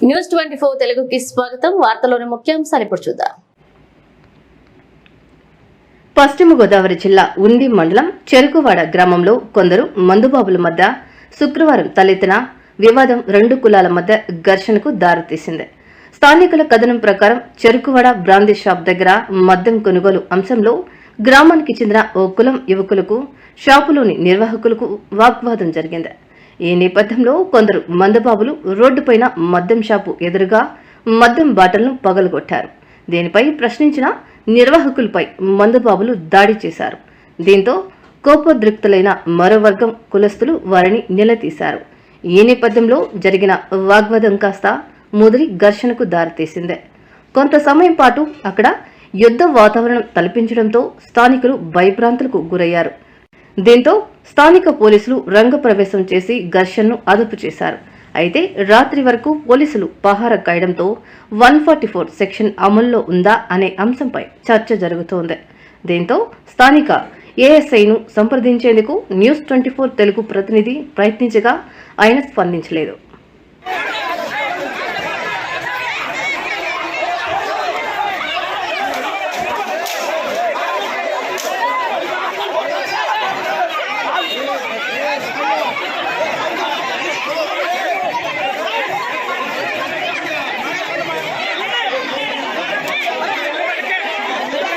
News 24 తెలుగుకి స్వాగతం. వార్తలోని ముఖ్యాంశాలు ఇప్పుడు చూద్దాం. పశ్చిమ గోదావరి జిల్లా ఉండి మండలం చెరుకువాడ గ్రామంలో కొందరు మందుబాబుల మధ్య శుక్రవారం తలెత్తిన వివాదం రెండు కులాల మధ్య ఘర్షణకు దారితీసింది. స్థానికుల కథనం ప్రకారం చెరుకువాడ బ్రాందీ షాప్ దగ్గర మద్యం కొనుగోలు అంశంలో గ్రామానికి చెందిన ఓ కులం యువకులకు షాపులోని నిర్వాహకులకు వాగ్వాదం జరిగింది. ఈ నేపథ్యంలో కొందరు మందుబాబులు రోడ్డుపైన మద్యం షాపు ఎదురుగా మద్యం బాటలను పగలగొట్టారు. దీనిపై ప్రశ్నించిన నిర్వాహకులపై మందుబాబులు దాడి చేశారు. దీంతో కోపోద్రిక్తులైన మరో వర్గం కులస్తులు వారిని నిలదీశారు. ఈ నేపథ్యంలో జరిగిన వాగ్వాదం కాస్త ముదిరి ఘర్షణకు దారితీసింది. కొంత సమయం పాటు అక్కడ యుద్ధ వాతావరణం తలపించడంతో స్థానికులు భయభ్రాంతులకు గురయ్యారు. దీంతో స్థానిక పోలీసులు రంగప్రవేశం చేసి ఘర్షణను అదుపు చేశారు. అయితే రాత్రి వరకు పోలీసులు పహారా కాయడంతో 144 సెక్షన్ అమల్లో ఉందా అనే అంశంపై చర్చ జరుగుతోంది. దీంతో స్థానిక ఏఎస్ఐను సంప్రదించేందుకు న్యూస్ 24 తెలుగు ప్రతినిధి ప్రయత్నించగా ఆయన స్పందించలేదు.